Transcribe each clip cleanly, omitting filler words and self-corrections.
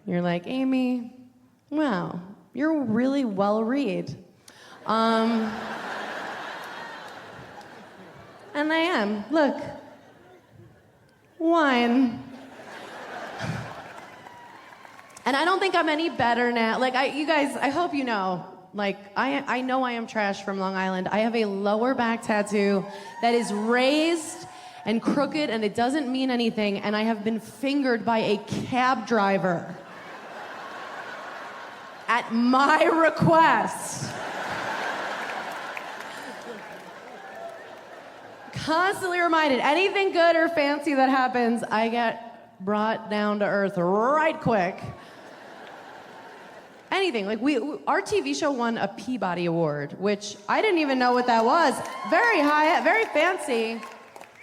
You're like, Amy, wow, you're really well read. And I am. Look. Wine. And I don't think I'm any better now. Like, you guys, I hope you know, like, I know I am trash from Long Island. I have a lower back tattoo that is raised and crooked, and it doesn't mean anything, and I have been fingered by a cab driver at my request. Constantly reminded, anything good or fancy that happens, I get brought down to earth right quick. Anything, like our TV show won a Peabody Award, which I didn't even know what that was. Very high, very fancy.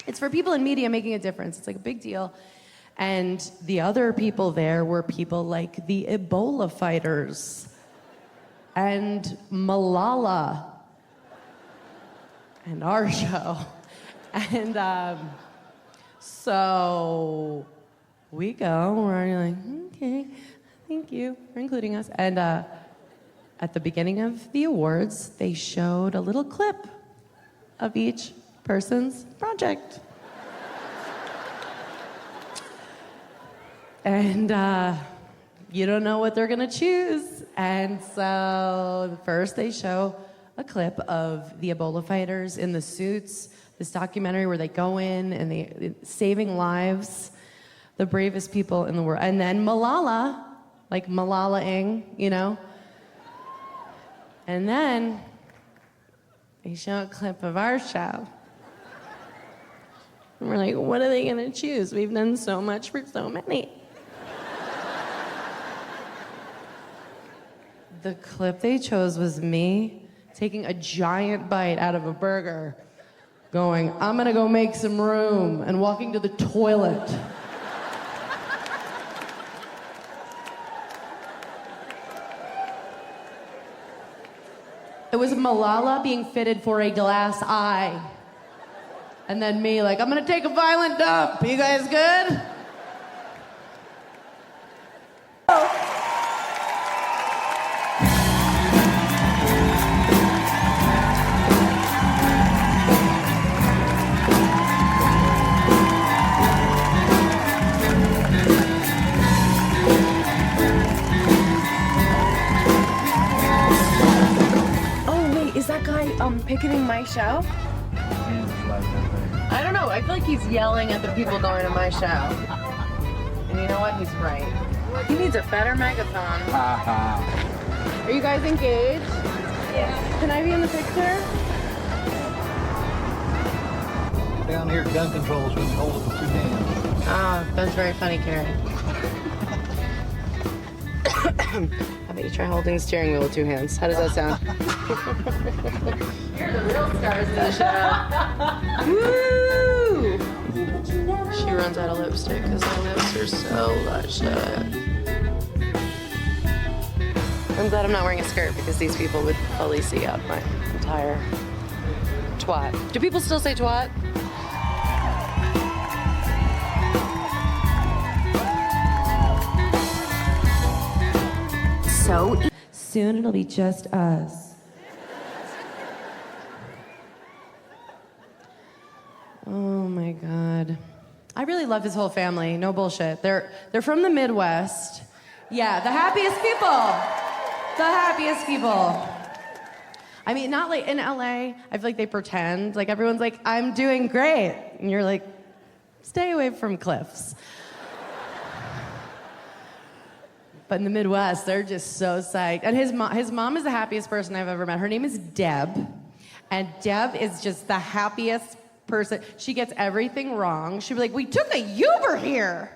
It's for people in media making a difference. It's like a big deal. And the other people there were people like the Ebola fighters and Malala and our show. And so we go, we're already like, okay, thank you for including us. And at the beginning of the awards, they showed a little clip of each person's project. And you don't know what they're gonna choose. And so first they show a clip of the Ebola fighters in the suits, this documentary where they go in and they saving lives, the bravest people in the world. And then Malala, like Malala-ing, you know? And then they show a clip of our show. And we're like, what are they gonna choose? We've done so much for so many. The clip they chose was me taking a giant bite out of a burger, going, I'm gonna go make some room, and walking to the toilet. It was Malala being fitted for a glass eye. And then me like, I'm gonna take a violent dump. You guys good? Picketing my show? I don't know. I feel like he's yelling at the people going to my show. And you know what? He's right. He needs a better megaphone. Are you guys engaged? Yeah. Can I be in the picture? Down here, gun controls when you hold it with 2 hands. Oh, that's very funny, Carrie. How about you try holding the steering wheel with 2 hands? How does that sound? You're the real stars of the show. Woo! She runs out of lipstick because my lips are so luscious. I'm glad I'm not wearing a skirt because these people would fully see up my entire twat. Do people still say twat? So soon it'll be just us. Oh my God. I really love his whole family, no bullshit. They're from the Midwest. Yeah, the happiest people. The happiest people. I mean, not like in LA, I feel like they pretend. Like everyone's like, I'm doing great. And you're like, stay away from cliffs. But in the Midwest, they're just so psyched. And his mom is the happiest person I've ever met. Her name is Deb. And Deb is just the happiest person. She gets everything wrong. She'd be like, we took a Uber here.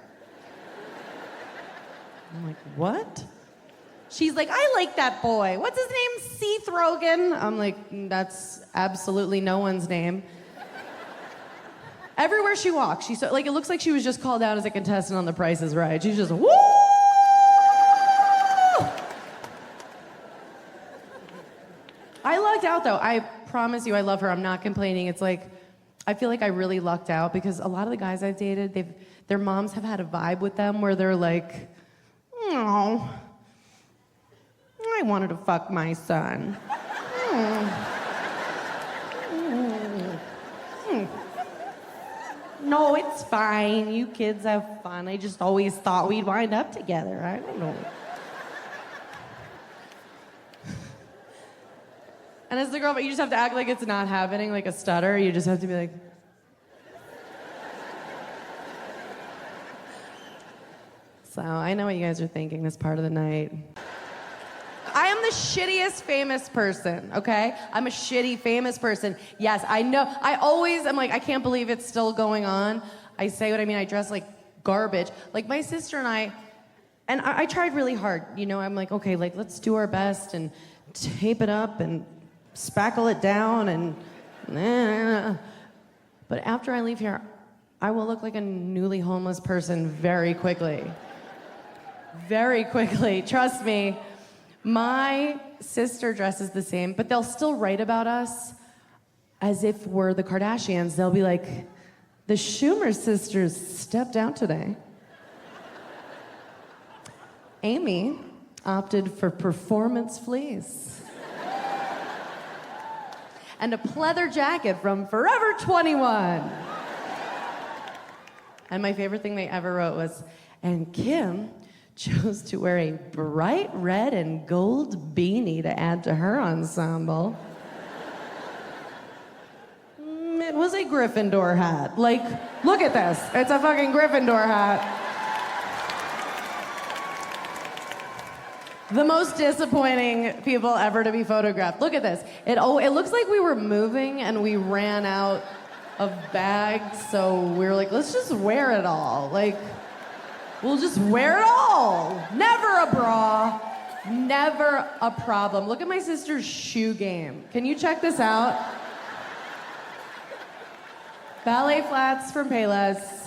I'm like, what? She's like, I like that boy. What's his name? Seth Rogen? I'm like, that's absolutely no one's name. Everywhere she walks, she's so, like, it looks like she was just called out as a contestant on The Price is Right. She's just, woo! I lucked out, though. I promise you I love her. I'm not complaining. It's like, I feel like I really lucked out because a lot of the guys I've dated, their moms have had a vibe with them where they're like, Oh, I wanted to fuck my son. No, it's fine. You kids have fun. I just always thought we'd wind up together. I don't know. And as the girl, but you just have to act like it's not happening, like a stutter. You just have to be like... So I know what you guys are thinking this part of the night. I am the shittiest famous person, okay? I'm a shitty famous person. Yes, I know. I always am like, I can't believe it's still going on. I say what I mean. I dress like garbage. Like my sister and I tried really hard. You know, I'm like, okay, like let's do our best and tape it up and spackle it down and... But after I leave here, I will look like a newly homeless person very quickly. Very quickly, trust me. My sister dresses the same, but they'll still write about us as if we're the Kardashians. They'll be like, the Schumer sisters stepped out today. Amy opted for performance fleece. And a pleather jacket from Forever 21. And my favorite thing they ever wrote was, and Kim chose to wear a bright red and gold beanie to add to her ensemble. It was a Gryffindor hat. Like, look at this. It's a fucking Gryffindor hat. The most disappointing people ever to be photographed. Look at this. It looks like we were moving and we ran out of bags, so we were like, let's just wear it all. Like, we'll just wear it all. Never a bra, never a problem. Look at my sister's shoe game. Can you check this out? Ballet flats from Payless.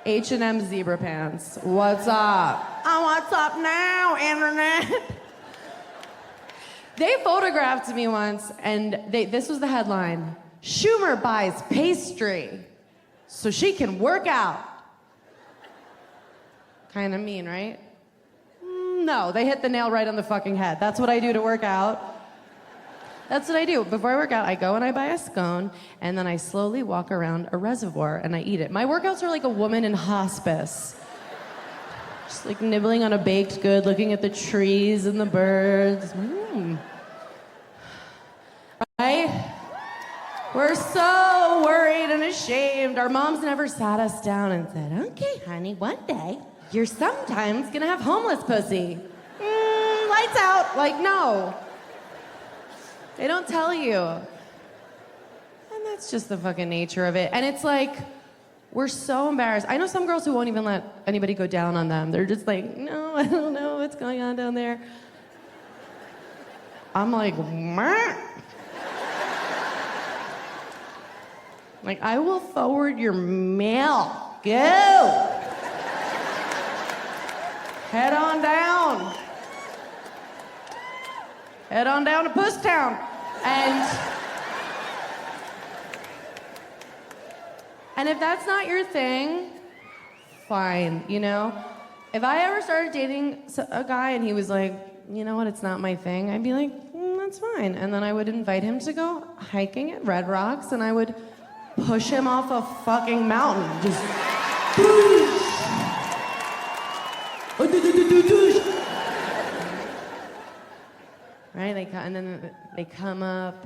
H&M zebra pants. What's up? Oh, what's up now, internet? They photographed me once, and this was the headline. Schumer buys Pastry so she can work out. Kind of mean, right? No, they hit the nail right on the fucking head. That's what I do to work out. That's what I do. Before I work out, I go and I buy a scone, and then I slowly walk around a reservoir and I eat it. My workouts are like a woman in hospice. Just like nibbling on a baked good, looking at the trees and the birds. Right? We're so worried and ashamed. Our moms never sat us down and said, okay, honey, one day you're sometimes gonna have homeless pussy. Lights out. Like, no. They don't tell you. And that's just the fucking nature of it. And it's like, we're so embarrassed. I know some girls who won't even let anybody go down on them. They're just like, no, I don't know what's going on down there. I'm like, meh. Like, I will forward your mail. Go. Head on down. Head on down to Puss Town. And if that's not your thing, fine, you know? If I ever started dating a guy and he was like, you know what, it's not my thing, I'd be like, that's fine. And then I would invite him to go hiking at Red Rocks and I would push him off a fucking mountain. Just... Right? And then they come up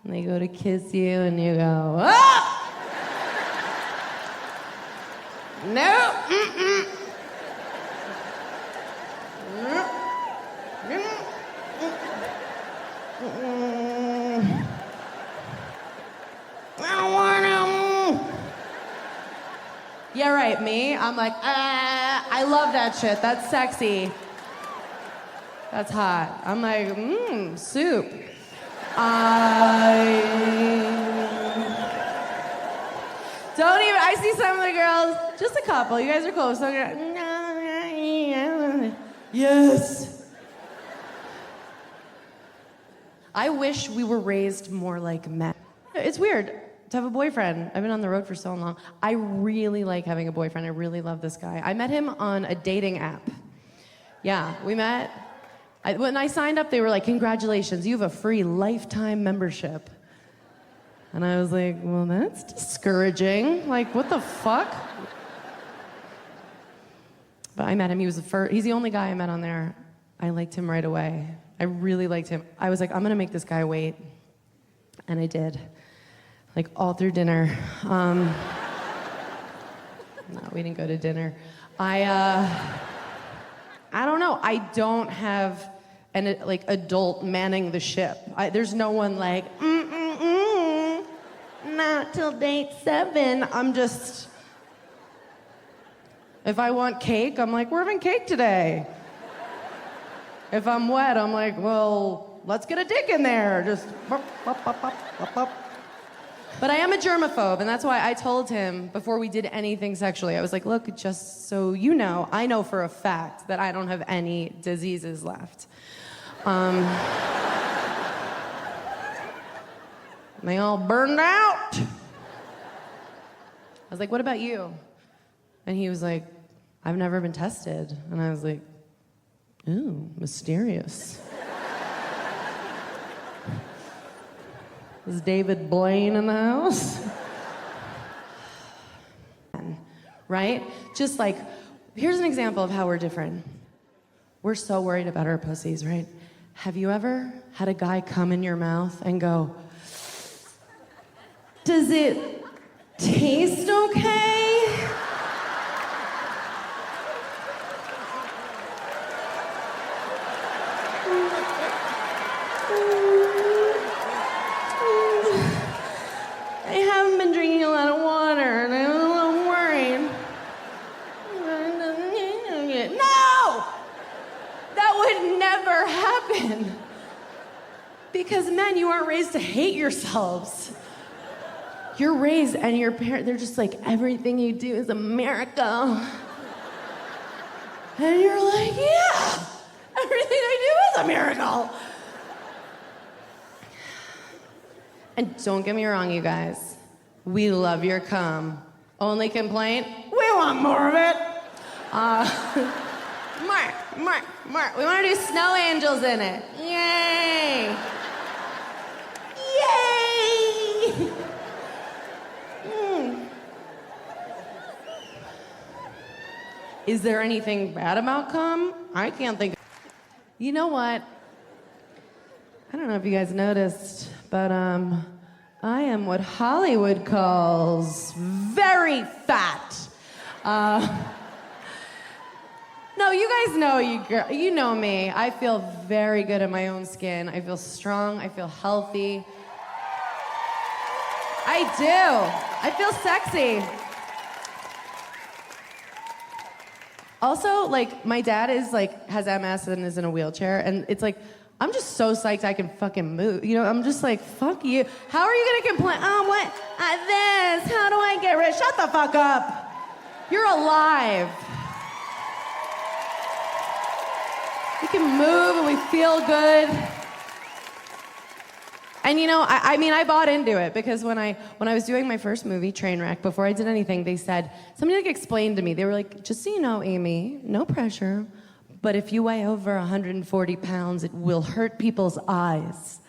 and they go to kiss you and you go, ah! No. I want him. Yeah, right, me. I'm like, I love that shit. That's sexy. That's hot. I'm like, soup. Don't even, I see some of the girls, just a couple, you guys are cool. So yes. I wish we were raised more like men. It's weird. to have a boyfriend. I've been on the road for so long. I really like having a boyfriend. I really love this guy. I met him on a dating app. Yeah, we met. When I signed up, they were like, congratulations, you have a free lifetime membership. And I was like, well, that's discouraging. Like, what the fuck? But I met him. He's the only guy I met on there. I liked him right away. I really liked him. I was like, I'm gonna make this guy wait. And I did. Like, all through dinner. No, we didn't go to dinner. I don't know. I don't have an like adult manning the ship. There's no one like, not till date 7. I'm just, if I want cake, I'm like, we're having cake today. If I'm wet, I'm like, well, let's get a dick in there. Just, bop, bop, bop, bop, bop, bop. But I am a germaphobe, and that's why I told him before we did anything sexually, I was like, look, just so you know, I know for a fact that I don't have any diseases left. They all burned out. I was like, what about you? And he was like, I've never been tested. And I was like, ooh, mysterious. Is David Blaine in the house? Right? Just like, here's an example of how we're different. We're so worried about our pussies, right? Have you ever had a guy come in your mouth and go, does it taste okay? I haven't been drinking a lot of water, and I'm a little worried. No! That would never happen. Because men, you aren't raised to hate yourselves. You're raised, and your parents, they're just like, everything you do is a miracle. And you're like, yeah, everything I do is a miracle. And don't get me wrong, you guys. We love your cum. Only complaint, we want more of it. More. We want to do snow angels in it. Yay! Yay! Is there anything bad about cum? I can't think. You know what? I don't know if you guys noticed, but I am what Hollywood calls very fat. No, you guys know, you know me. I feel very good in my own skin. I feel strong. I feel healthy. I do. I feel sexy. Also, like, my dad is like, has MS and is in a wheelchair, and it's like, I'm just so psyched I can fucking move. You know, I'm just like, fuck you. How are you gonna complain? Oh, what? This. How do I get rich? Shut the fuck up. You're alive. We can move and we feel good. And you know, I mean, I bought into it because when I was doing my first movie, Trainwreck, before I did anything, they said, somebody like explained to me, they were like, just so you know, Amy, no pressure, but if you weigh over 140 pounds, it will hurt people's eyes.